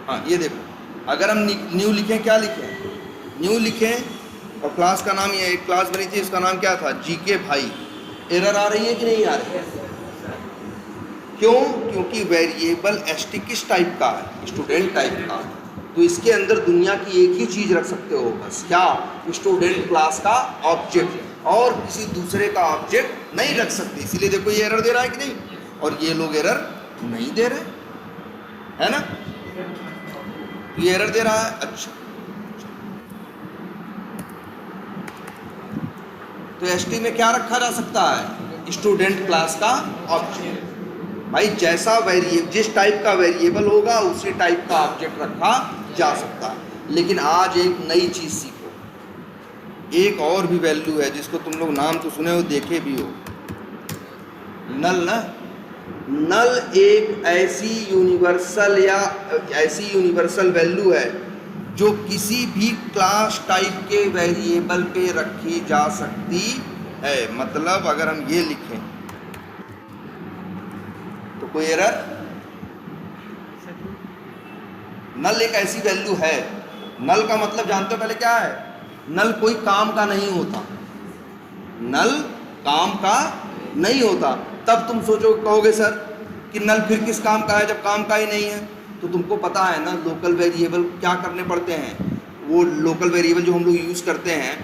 हाँ ये देखो, अगर हम न्यू लिखें, क्या लिखें, न्यू लिखें और क्लास का नाम, ये एक क्लास बनी थी, इसका नाम क्या था, जीके भाई, एरर आ रही है कि नहीं आ रही है? क्यों? क्योंकि वेरिएबल एसटी किस टाइप का है, स्टूडेंट टाइप का। तो इसके अंदर दुनिया की एक ही चीज़ रख सकते हो बस, क्या, स्टूडेंट क्लास का ऑब्जेक्ट, और किसी दूसरे का ऑब्जेक्ट नहीं रख सकते। इसीलिए देखो ये एरर दे रहा है कि नहीं, और ये लोग एरर नहीं दे रहे, है ना, ये एरर दे रहा है। अच्छा, तो एसटी में क्या रखा जा सकता है, स्टूडेंट क्लास का ऑब्जेक्ट। भाई जैसा वेरिएबल, जिस टाइप का वेरिएबल होगा उसी टाइप का ऑब्जेक्ट रखा जा सकता है। लेकिन आज एक नई चीज़ सीखो, एक और भी वैल्यू है जिसको तुम लोग नाम तो सुने हो, देखे भी हो, नल ना। नल एक ऐसी यूनिवर्सल या ऐसी यूनिवर्सल वैल्यू है जो किसी भी क्लास टाइप के वेरिएबल पे रखी जा सकती है। मतलब अगर हम ये लिखें तो कोई एरर, नल एक ऐसी वैल्यू है, नल का मतलब जानते हो पहले क्या है, नल कोई काम का नहीं होता, नल काम का नहीं होता। तब तुम सोचो, कहोगे सर कि नल फिर किस काम का है जब काम का ही नहीं है? तो तुमको पता है ना लोकल वेरिएबल क्या करने पड़ते हैं, वो लोकल वेरिएबल जो हम लोग यूज़ करते हैं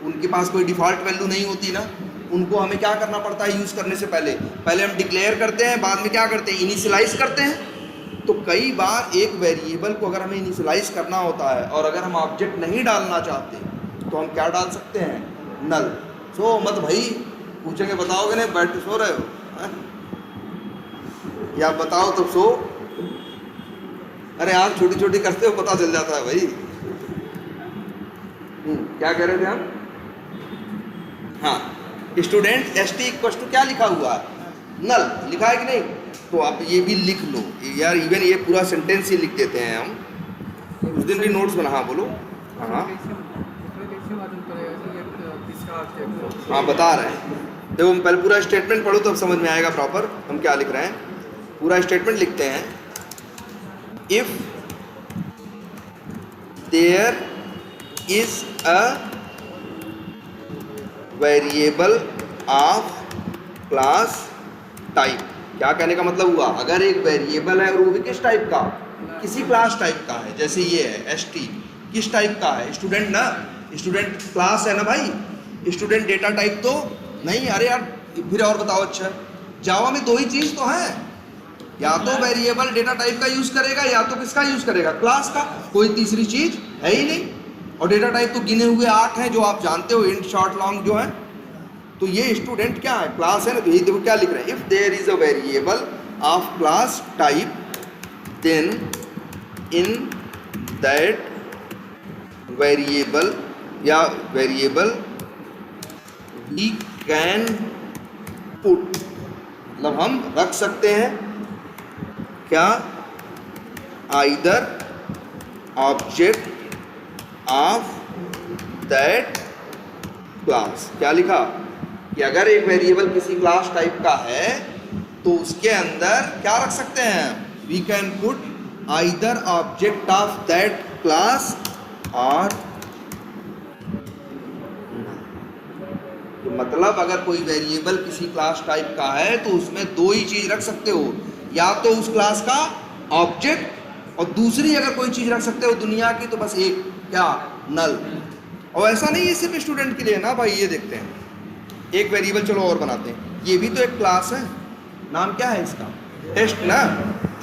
उनके पास कोई डिफ़ॉल्ट वैल्यू नहीं होती ना, उनको हमें क्या करना पड़ता है यूज़ करने से पहले, पहले हम डिक्लेयर करते हैं, बाद में क्या करते हैं, इनिशियलाइज करते हैं। तो कई बार एक वेरिएबल को अगर हमें इनिशियलाइज करना होता है और अगर हम ऑब्जेक्ट नहीं डालना चाहते तो हम क्या डाल सकते हैं, नल। सो मत भाई, पूछेंगे बताओगे नहीं, बैठ के सो रहे हो है? या बताओ तब सो, अरे आप छोटी छोटी करते हो पता चल जाता है भाई। क्या कह रहे थे हम? हाँ, student S T equal to क्या लिखा हुआ है, नल लिखा है कि नहीं? तो आप ये भी लिख लो यार, इवन ये पूरा सेंटेंस ही लिख देते हैं हम, उस दिन भी नोट्स बना। हाँ बोलो। हाँ हाँ बता रहे हैं, देखो हम पहले पूरा स्टेटमेंट पढ़ो तब समझ में आएगा प्रॉपर हम क्या लिख रहे हैं। पूरा स्टेटमेंट लिखते हैं, if there is a variable of class type. क्या कहने का मतलब हुआ, अगर एक वेरिएबल है और वो भी किस टाइप का, किसी क्लास टाइप का है, जैसे ये है एस टी, किस टाइप का है, स्टूडेंट ना, स्टूडेंट क्लास है ना भाई, स्टूडेंट डेटा टाइप तो नहीं। अरे यार फिर और बताओ, अच्छा जावा में दो ही चीज़ तो है, या तो वेरिएबल डेटा टाइप का यूज़ करेगा या तो किसका यूज़ करेगा, क्लास का, कोई तीसरी चीज़ है ही नहीं। और डेटा टाइप तो गिने हुए 8 हैं जो आप जानते हो, इंट शॉर्ट लॉन्ग जो है। तो ये स्टूडेंट क्या है, क्लास है ना। तो ये देखो क्या लिख रहे हैं, if there is a variable of class type then in that variable या वेरिएबल वी कैन पुट, मतलब हम रख सकते हैं क्या, either object of that class. क्या लिखा कि अगर एक वेरिएबल किसी क्लास टाइप का है तो उसके अंदर क्या रख सकते हैं, we can put either object of that class और, तो मतलब अगर कोई वेरिएबल किसी क्लास टाइप का है तो उसमें दो ही चीज़ रख सकते हो, या तो उस क्लास का ऑब्जेक्ट और दूसरी अगर कोई चीज़ रख सकते हो दुनिया की तो बस एक, क्या, नल। और ऐसा नहीं है सिर्फ स्टूडेंट के लिए ना भाई, ये देखते हैं एक वेरिएबल, चलो और बनाते हैं, ये भी तो एक क्लास है, नाम क्या है इसका, टेस्ट ना।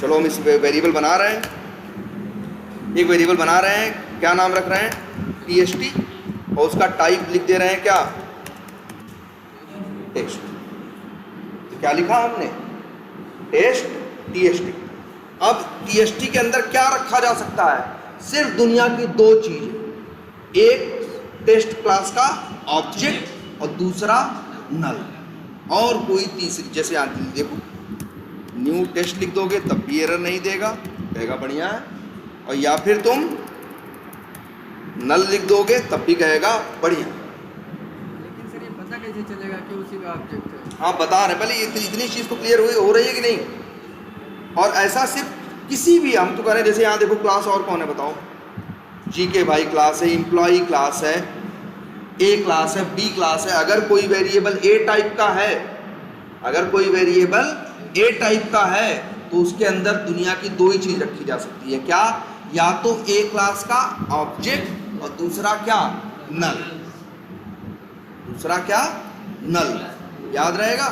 चलो हम इस वेरिएबल बना रहे हैं, एक वेरिएबल बना रहे हैं, क्या नाम रख रहे हैं, टीएसटी, और उसका टाइप लिख दे रहे हैं क्या, टेस्ट। तो क्या लिखा हमने, टेस्ट टीएसटी। अब टीएसटी के अंदर क्या रखा जा सकता है, सिर्फ दुनिया की दो चीजें, एक टेस्ट क्लास का ऑब्जेक्ट और दूसरा नल, और कोई तीसरी, जैसे यहाँ देखो न्यू टेस्ट लिख दोगे तब भी एरर नहीं देगा, कहेगा बढ़िया है, और या फिर तुम नल लिख दोगे तब भी कहेगा बढ़िया। लेकिन सर ये पता कैसे चलेगा कि उसी का ऑब्जेक्ट है? हाँ बता रहे, पहले ये इतनी चीज़ तो क्लियर हो रही है कि नहीं। और ऐसा सिर्फ किसी भी, हम तो करें जैसे यहाँ देखो क्लास और कौन है बताओ, जीके भाई क्लास है, एम्प्लॉई क्लास है, ए क्लास है, बी क्लास है। अगर कोई वेरिएबल ए टाइप का है, अगर कोई वेरिएबल ए टाइप का है तो उसके अंदर दुनिया की दो ही चीज रखी जा सकती है। क्या? या तो ए क्लास का ऑब्जेक्ट और दूसरा क्या? नल। दूसरा क्या? नल। याद रहेगा?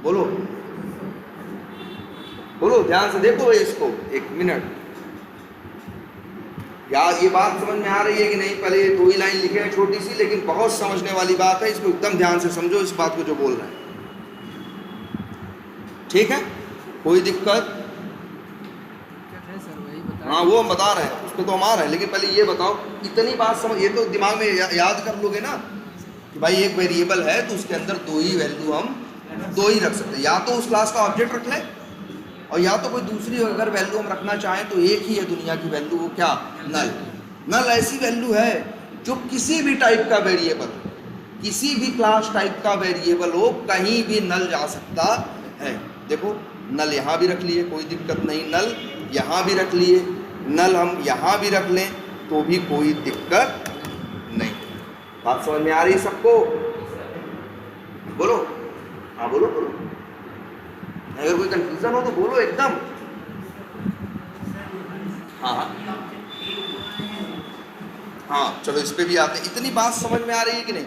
बोलो बोलो, ध्यान से देखो भाई इसको, एक मिनट। यार ये बात समझ में आ रही है कि नहीं? पहले ये दो ही लाइन लिखे हैं छोटी सी, लेकिन बहुत समझने वाली बात है, इसको एकदम ध्यान से समझो इस बात को जो बोल रहे हैं। ठीक है, कोई दिक्कत? है सर, वही बता। हाँ वो हम बता रहे हैं, उसको तो हम आ रहे हैं, लेकिन पहले ये बताओ, इतनी बात समझ, ये तो दिमाग में याद कर लोगे ना कि भाई एक वेरिएबल है तो उसके अंदर दो ही वैल्यू हम दो ही रख सकते हैं, या तो उस क्लास का ऑब्जेक्ट रख लें और या तो कोई दूसरी अगर वैल्यू हम रखना चाहें तो एक ही है दुनिया की वैल्यू, वो क्या? नल। नल ऐसी वैल्यू है जो किसी भी टाइप का वेरिएबल, किसी भी क्लास टाइप का वेरिएबल हो, कहीं भी नल जा सकता है। देखो नल यहाँ भी रख लिए, कोई दिक्कत नहीं, नल यहाँ भी रख लिए, नल हम यहाँ भी रख लें तो भी कोई दिक्कत नहीं। बात समझ में आ रही है सबको? बोलो, हाँ बोलो बोलो, अगर कोई कंफ्यूजन हो तो बोलो एकदम। हाँ हाँ हाँ, चलो इस पे भी आते हैं। इतनी बात समझ में आ रही है कि नहीं?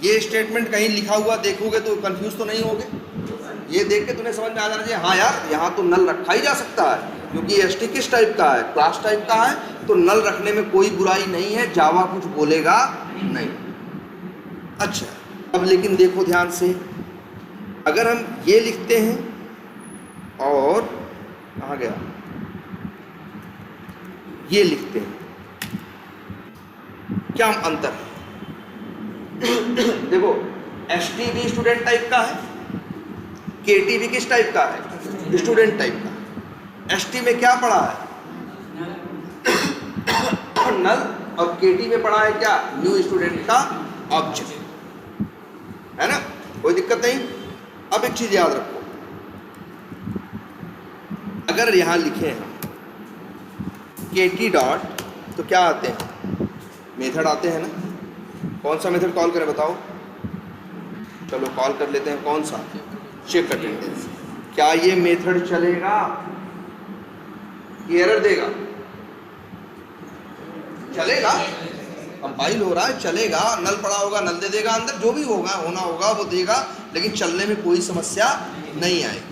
ये स्टेटमेंट कहीं लिखा हुआ देखोगे तो कंफ्यूज तो नहीं होगे? ये देख के तुम्हें समझ में आ जाना चाहिए, हाँ यार यहाँ तो नल रखा ही जा सकता है, क्योंकि एसटी किस टाइप का है? क्लास टाइप का है, तो नल रखने में कोई बुराई नहीं है, जावा कुछ बोलेगा नहीं। अच्छा, अब लेकिन देखो ध्यान से, अगर हम ये लिखते हैं और कहाँ गया, ये लिखते हैं, क्या अंतर है? देखो एसटी भी स्टूडेंट टाइप का है, केटी भी किस टाइप का है? स्टूडेंट टाइप का। एसटी में क्या पढ़ा है? नल, और केटी में पढ़ा है क्या? न्यू स्टूडेंट का ऑब्जेक्ट, है ना? कोई दिक्कत नहीं। अब एक चीज याद रखो, अगर यहां लिखे हैं केटी डॉट तो क्या आते हैं? मेथड आते हैं ना। कौन सा मेथड कॉल करें बताओ? चलो कॉल कर लेते हैं, कौन सा? Check attendance. क्या ये मेथड चलेगा? एरर देगा? चलेगा, कंपाइल हो रहा है, चलेगा। नल पड़ा होगा, नल दे देगा अंदर, जो भी होगा होना होगा वो देगा, लेकिन चलने में कोई समस्या नहीं आएगी।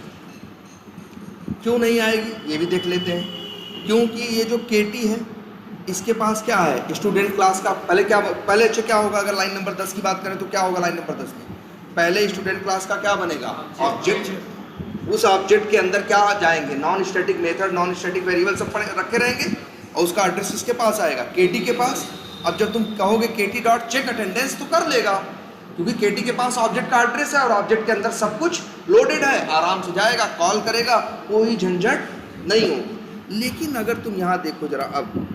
क्यों नहीं आएगी ये भी देख लेते हैं। क्योंकि ये जो केटी है इसके पास क्या है? स्टूडेंट क्लास का पहले क्या, पहले अच्छा क्या होगा? अगर लाइन नंबर 10 की बात करें तो क्या होगा लाइन नंबर 10 में? पहले स्टूडेंट क्लास का क्या बनेगा? ऑब्जेक्ट। उस ऑब्जेक्ट के अंदर क्या जाएंगे? Non static method, non static variable सब रखे रहेंगे, और उसका एड्रेस किसके पास आएगा? केटी के पास। अब जब तुम कहोगे केटी डॉट चेक अटेंडेंस तो कर लेगा, क्योंकि केटी के पास ऑब्जेक्ट का एड्रेस है और ऑब्जेक्ट के अंदर सब कुछ लोडेड है, आराम से जाएगा, कॉल करेगा, कोई झंझट नहीं होगी। लेकिन अगर तुम यहाँ देखो जरा, अब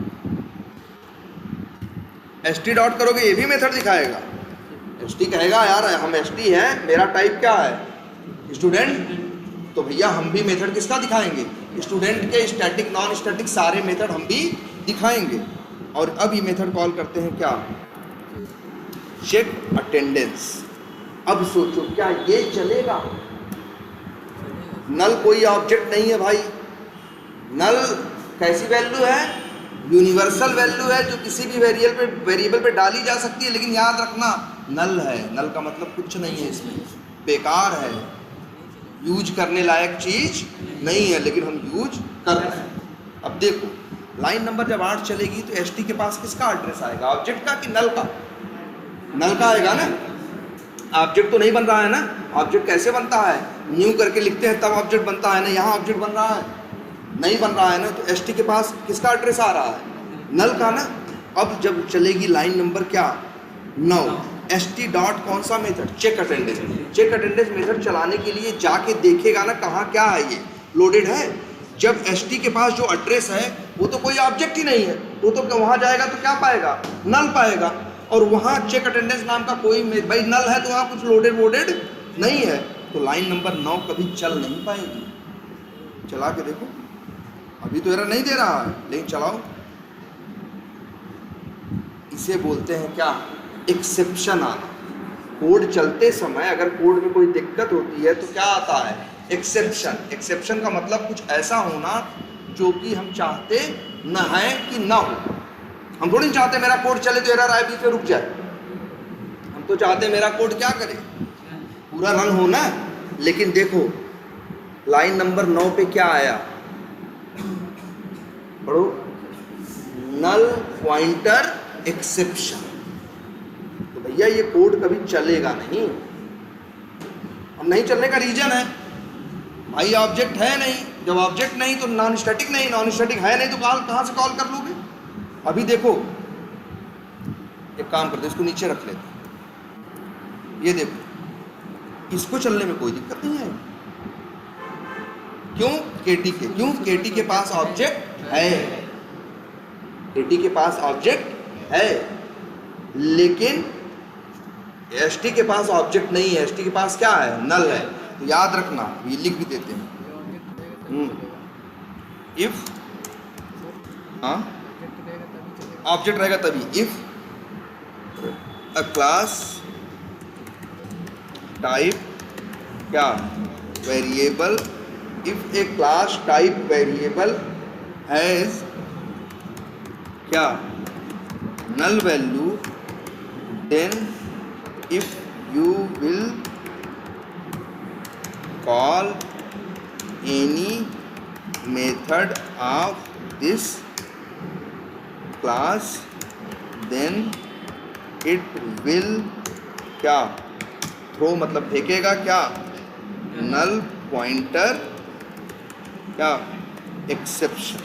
एसटी डॉट करोगे ये भी मेथड दिखाएगा। एसटी कहेगा यार हम एसटी हैं, मेरा टाइप क्या है? स्टूडेंट। तो भैया हम भी मेथड किसका दिखाएंगे? स्टूडेंट के स्टैटिक नॉन स्टैटिक सारे मेथड हम भी दिखाएंगे। और अब ये मेथड कॉल करते हैं क्या? Check attendance. अब सोचो क्या ये चलेगा? नल कोई ऑब्जेक्ट नहीं है भाई, नल कैसी वैल्यू है? यूनिवर्सल वैल्यू है जो किसी भी वेरिएबल पे डाली जा सकती है, लेकिन याद रखना नल है, नल का मतलब कुछ नहीं है, इसमें बेकार है, यूज करने लायक चीज नहीं है, लेकिन हम यूज कर रहे हैं। अब देखो लाइन नंबर जब 8 चलेगी तो एसटी के पास किसका एड्रेस आएगा? ऑब्जेक्ट का कि नल का? नल का आएगा ना। ऑब्जेक्ट तो नहीं बन रहा है ना। ऑब्जेक्ट कैसे बनता है? न्यू करके लिखते हैं तब ऑब्जेक्ट बनता है ना। यहाँ ऑब्जेक्ट बन रहा है? नहीं बन रहा है ना। तो एसटी के पास किसका एड्रेस आ रहा है? नल का ना। अब जब चलेगी लाइन नंबर क्या 9, एसटी डॉट कौन सा method? Check attendance. Check attendance method चलाने के लिए जाके देखेगा ना कहाँ क्या है, ये लोडेड है। जब एसटी के पास जो एड्रेस है वो तो कोई ऑब्जेक्ट ही नहीं है, वो तो वहाँ जाएगा तो क्या पाएगा? नल पाएगा। और वहाँ चेक अटेंडेंस नाम का कोई भाई नल है तो वहाँ कुछ लोडेड वोडेड नहीं है, तो लाइन नंबर 9 कभी चल नहीं पाएगी। चला के देखो, अभी तो एरर नहीं दे रहा है, लेकिन चलाओ। इसे बोलते हैं क्या? एक्सेप्शन आना। कोड चलते समय अगर कोड में कोई दिक्कत होती है तो क्या आता है? एक्सेप्शन। एक्सेप्शन का मतलब कुछ ऐसा होना जो कि हम चाहते न है कि ना हो। हम थोड़ी चाहते मेरा कोड चले तो एरर आए बीच में रुक जाए। हम तो चाहते मेरा कोड क्या करे, पूरा रन होना। लेकिन देखो लाइन नंबर 9 पे क्या आया, पढ़ो, नल पॉइंटर एक्सेप्शन। तो भैया ये कोड कभी चलेगा नहीं। अब नहीं चलने का रीजन है भाई ऑब्जेक्ट है नहीं। जब ऑब्जेक्ट नहीं तो नॉन स्टैटिक नहीं, नॉन स्टैटिक है नहीं तो कहाँ से कॉल कर लोगे? अभी देखो एक काम करते, इसको नीचे रख लेते। ये देखो इसको चलने में कोई दिक्कत नहीं है। क्यों? केटी के, क्यों? केटी के पास ऑब्जेक्ट है, केटी के पास ऑब्जेक्ट है, लेकिन एसटी के पास ऑब्जेक्ट नहीं है। एसटी के पास क्या है? नल है। तो याद रखना, ये लिख भी देते हैं। इफ, हाँ ऑब्जेक्ट रहेगा तभी। इफ अ क्लास टाइप क्या? Variable. If A class type variable has क्या? null value, then if you will call any method of this class, then it will क्या? थ्रो मतलब फेंकेगा क्या? null pointer क्या? Exception.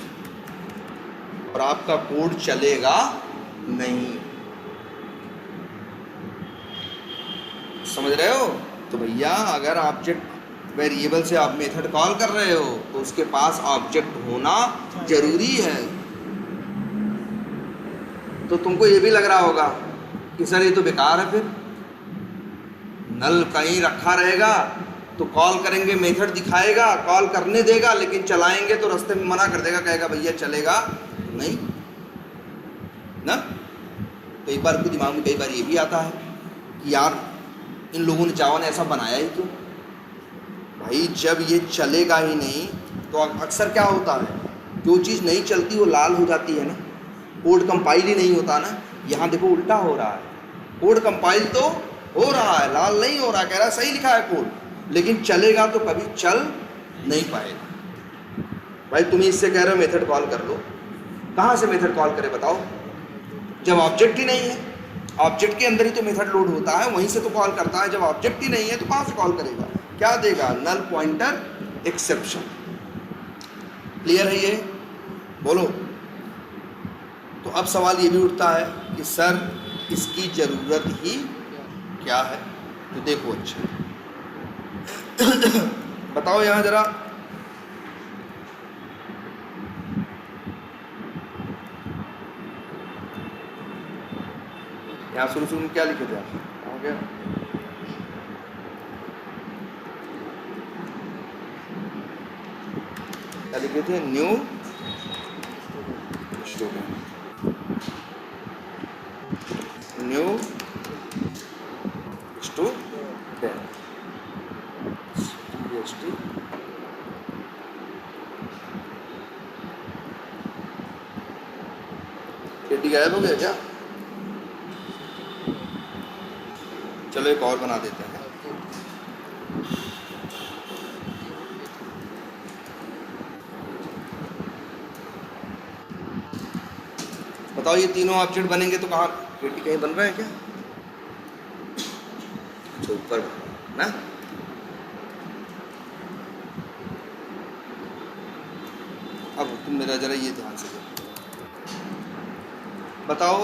और आपका कोड चलेगा नहीं। समझ रहे हो? तो भैया अगर ऑब्जेक्ट वेरिएबल से आप मेथड कॉल कर रहे हो तो उसके पास ऑब्जेक्ट होना जरूरी है। तो तुमको ये भी लग रहा होगा कि सर ये तो बेकार है, फिर नल कहीं रखा रहेगा तो कॉल करेंगे, मेथड दिखाएगा, कॉल करने देगा, लेकिन चलाएंगे तो रास्ते में मना कर देगा, कहेगा भैया चलेगा नहीं ना। तो एक बार उनके दिमाग में कई बार ये भी आता है कि यार इन लोगों ने जावा ने ऐसा बनाया ही क्यों? भाई जब ये चलेगा ही नहीं तो अक्सर क्या होता है, जो चीज़ नहीं चलती वो लाल हो जाती है ना, कोड कंपाइल ही नहीं होता ना। यहाँ देखो उल्टा हो रहा है, कोड कंपाइल तो हो रहा है, लाल नहीं हो रहा, कह रहा है सही लिखा है कोड, लेकिन चलेगा तो कभी चल नहीं पाएगा। भाई तुम इससे कह रहे हो मेथड कॉल कर लो, कहाँ से मेथड कॉल करे बताओ? जब ऑब्जेक्ट ही नहीं है, ऑब्जेक्ट के अंदर ही तो मेथड लोड होता है, वहीं से तो कॉल करता है। जब ऑब्जेक्ट ही नहीं है तो कहाँ से कॉल करेगा? क्या देगा? Null pointer exception. क्लियर है ये? बोलो। तो अब सवाल ये भी उठता है कि सर इसकी ज़रूरत ही क्या है? तो देखो अच्छा बताओ यहाँ जरा, यहाँ शुरू में क्या लिखे थे आप? कहाँ गया? क्या लिखे थे? New student, new student. केटी गायब हो गया क्या? चलो एक और बना देते हैं। बताओ ये तीनों ऑब्जेक्ट बनेंगे तो कहाँ? केटी कहीं बन रहा है क्या? अच्छा ऊपर ना। अब तुम मेरा जरा ये ध्यान से देखो, बताओ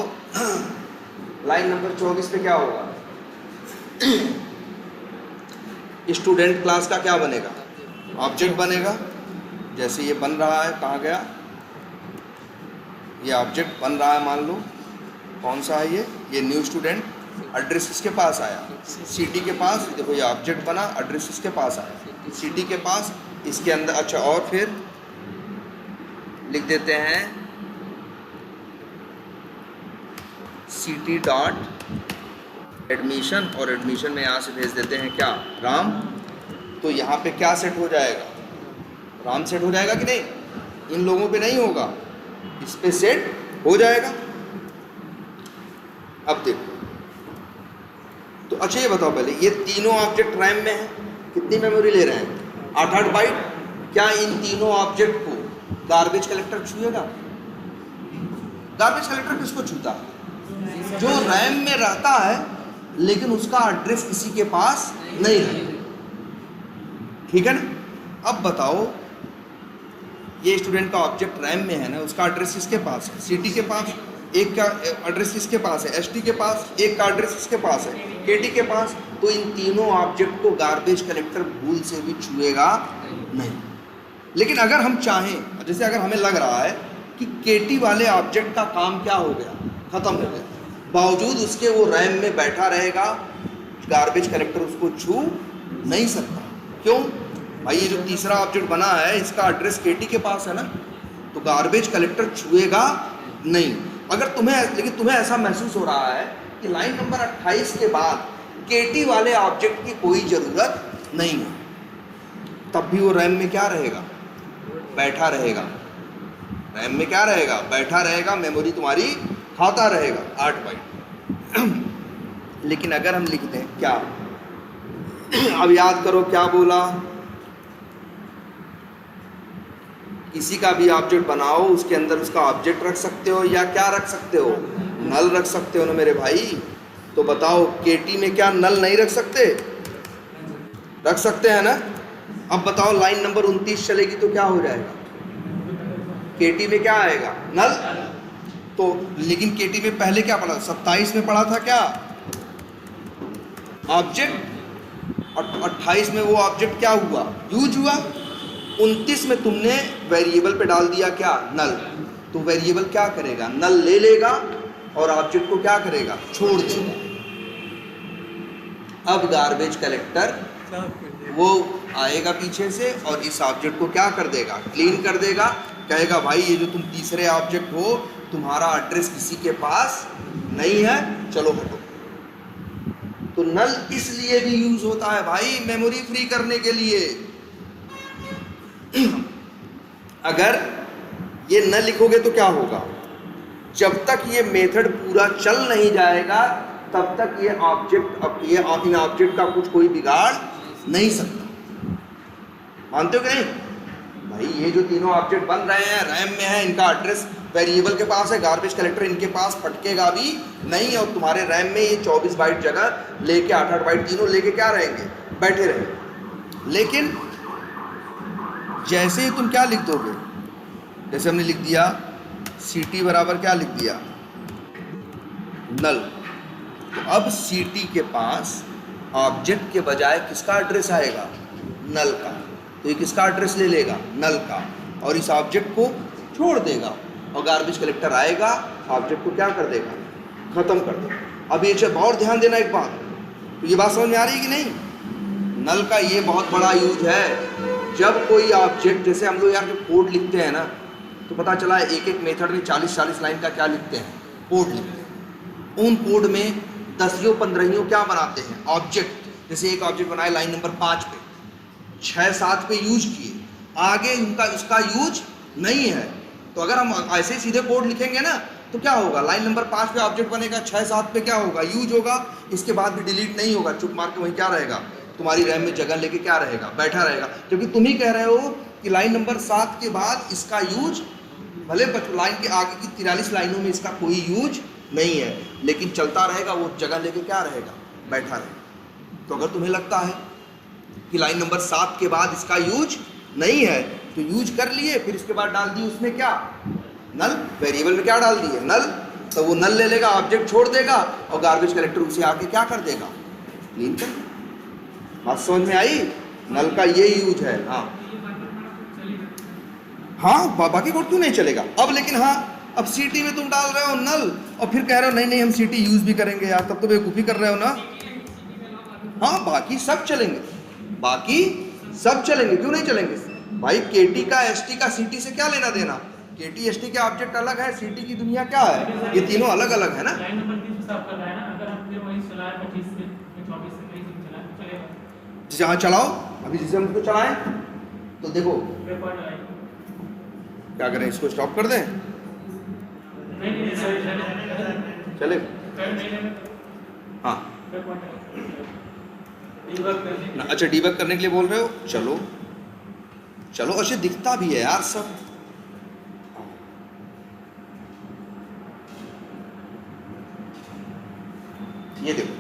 लाइन नंबर 24 पे क्या होगा? स्टूडेंट क्लास का क्या बनेगा? ऑब्जेक्ट बनेगा। जैसे ये बन रहा है, कहाँ गया? ये ऑब्जेक्ट बन रहा है, मान लो कौन सा है ये न्यू स्टूडेंट। एड्रेस इसके पास आया, सिटी के पास। देखो ये ऑब्जेक्ट बना, एड्रेस इसके पास आया, सिटी के पास। इसके अंदर, अच्छा, और फिर लिख देते हैं ct.admission, और एडमिशन में यहाँ से भेज देते हैं क्या, राम। तो यहाँ पे क्या सेट हो जाएगा, राम सेट हो जाएगा कि नहीं, इन लोगों पे नहीं होगा, इस पे सेट हो जाएगा। अब देखो, तो अच्छा ये बताओ पहले, ये तीनों ऑब्जेक्ट रैम में है, कितनी मेमोरी ले रहे हैं, 8 बाइट। क्या इन तीनों ऑब्जेक्ट को गार्बेज कलेक्टर छुएगा? गार्बेज कलेक्टर किसको छूता है? जो रैम में रहता है लेकिन उसका एड्रेस किसी के पास नहीं है, ठीक है ना। अब बताओ, ये स्टूडेंट का ऑब्जेक्ट रैम में है ना, उसका एड्रेस किसके पास है, सीटी के पास, एक का एड्रेस किसके पास है, एसटी के पास, एक का एड्रेस किसके पास है, केटी के पास। तो इन तीनों ऑब्जेक्ट को गार्बेज कलेक्टर भूल से भी छुएगा नहीं। लेकिन अगर हम चाहें, जैसे अगर हमें लग रहा है कि केटी वाले ऑब्जेक्ट का काम क्या हो गया, खत्म हो गया, बावजूद उसके वो रैम में बैठा रहेगा, गार्बेज कलेक्टर उसको छू नहीं सकता। क्यों भाई, ये जो तीसरा ऑब्जेक्ट बना है इसका एड्रेस केटी के पास है ना, तो गार्बेज कलेक्टर छुएगा नहीं। अगर तुम्हें, लेकिन तुम्हें ऐसा महसूस हो रहा है कि लाइन नंबर 28 के बाद केटी वाले ऑब्जेक्ट की कोई ज़रूरत नहीं है, तब भी वो रैम में क्या रहेगा, बैठा रहेगा। रैम में क्या रहेगा, बैठा रहेगा, मेमोरी तुम्हारी खाता रहेगा 8 बाइट। लेकिन अगर हम लिखते हैं क्या, अब याद करो क्या बोला, किसी का भी ऑब्जेक्ट बनाओ, उसके अंदर उसका ऑब्जेक्ट रख सकते हो या क्या रख सकते हो, नल रख सकते हो ना मेरे भाई। तो बताओ, केटी में क्या नल नहीं रख सकते, रख सकते हैं ना। अब बताओ, लाइन नंबर 29 चलेगी तो क्या हो जाएगा, केटी में क्या आएगा, नल। तो लेकिन केटी में पहले क्या पढ़ा, 27 में पढ़ा था क्या, ऑब्जेक्ट, और 28 में वो ऑब्जेक्ट क्या हुआ, यूज हुआ। 29 में तुमने वेरिएबल पे डाल दिया क्या, नल। तो वेरिएबल क्या करेगा, नल ले लेगा और ऑब्जेक्ट को क्या करेगा, छोड़ देगा। अब गार्बेज कलेक्टर वो आएगा पीछे से और इस ऑब्जेक्ट को क्या कर देगा, क्लीन कर देगा। कहेगा भाई ये जो तुम तीसरे ऑब्जेक्ट हो, तुम्हारा एड्रेस किसी के पास नहीं है, चलो हटो। तो नल इसलिए भी यूज होता है भाई, मेमोरी फ्री करने के लिए। अगर ये न लिखोगे तो क्या होगा, जब तक ये मेथड पूरा चल नहीं जाएगा तब तक ये ऑब्जेक्ट, अब ये इन ऑब्जेक्ट का कुछ कोई बिगाड़ नहीं सकता। मानते हो कि नहीं भाई, ये जो तीनों ऑब्जेक्ट बन रहे हैं रैम में है, इनका एड्रेस वेरिएबल के पास है, गार्बेज कलेक्टर इनके पास फटकेगा भी नहीं, और तुम्हारे रैम में ये 24 बाइट जगह लेके 8 बाइट तीनों लेके क्या रहेंगे, बैठे रहेंगे। लेकिन जैसे ही तुम क्या लिख दोगे, जैसे हमने लिख दिया ct बराबर क्या लिख दिया, नल। तो अब ct के पास ऑब्जेक्ट के बजाय किसका एड्रेस आएगा, नल का। तो ये किसका एड्रेस ले लेगा, नल का, और इस ऑब्जेक्ट को छोड़ देगा, और गार्बेज कलेक्टर आएगा, ऑब्जेक्ट को क्या कर देगा, खत्म कर देगा। अब ये जब और ध्यान देना एक बात, तो ये बात समझ में आ रही है कि नहीं, नल का ये बहुत बड़ा यूज है। जब कोई ऑब्जेक्ट, जैसे हम लोग यार जब कोड लिखते हैं ना, तो पता चला है एक एक मेथड में 40-40 लाइन का क्या लिखते हैं, कोड लिखते हैं। उन कोड में 10-15 क्या बनाते हैं, ऑब्जेक्ट। जैसे एक ऑब्जेक्ट बनाए लाइन नंबर 5 पे, 6-7 पे यूज किए, आगे उनका इसका यूज नहीं है। तो अगर हम ऐसे सीधे कोड लिखेंगे ना तो क्या होगा, लाइन नंबर 5 पे ऑब्जेक्ट बनेगा, 6-7 पे क्या होगा, यूज होगा, इसके बाद भी डिलीट नहीं होगा, चुप मार के वहीं क्या रहेगा, तुम्हारी रैम में जगह लेके क्या रहेगा, बैठा रहेगा। क्योंकि तुम ही कह रहे हो कि लाइन नंबर 7 के बाद इसका यूज, भले लाइन के आगे की 43 लाइनों में इसका कोई यूज नहीं है, लेकिन चलता रहेगा, वो जगह लेके क्या रहेगा, बैठा रहेगा। तो अगर तुम्हें लगता है कि लाइन नंबर 7 के बाद इसका यूज नहीं है, तो यूज कर लिए, फिर इसके बाद डाल दिए उसमें क्या, नल। वेरिएबल में क्या डाल दिए, नल। तो वो नल ले लेगा, ऑब्जेक्ट छोड़ देगा, और गार्बेज कलेक्टर उसे आके क्या कर देगा, क्लीन कर देगा। बात समझ में आई, नल का ये यूज है। हाँ, बाकी कोड क्यों नहीं चलेगा अब। लेकिन हाँ, अब सीटी में तुम डाल रहे हो नल, और फिर कह रहे हो नहीं नहीं हम सीटी यूज भी करेंगे यार, तब तो बेवकूफ़ी कर रहे हो ना। हाँ, बाकी सब चलेंगे, बाकी सब चलेंगे, क्यों नहीं चलेंगे। भाई केटी का एसटी का सीटी से क्या लेना देना? केटी एसटी के ऑब्जेक्ट अलग है, सीटी की दुनिया क्या है? ये तीनों अलग अलग है ना। लाइन नंबर 30 पे साफ कर रहा है ना, अगर हम फिर वही चलाएं 25 से 24 से कहीं से चलाएं तो चलेगा। जहाँ चलाओ, अभी जिसे हम इसको चलाएं तो देखो ब्रेक पॉइंट लगाएंगे। क्या करें, इसको स्टॉप कर दें? नहीं चले नहीं हाँ ब्रेक पॉइंट डीबग करने ना, अच्छा डीबग करने के लिए बोल रहे हो, चलो चलो। अच्छा दिखता भी है यार सब। ये देखो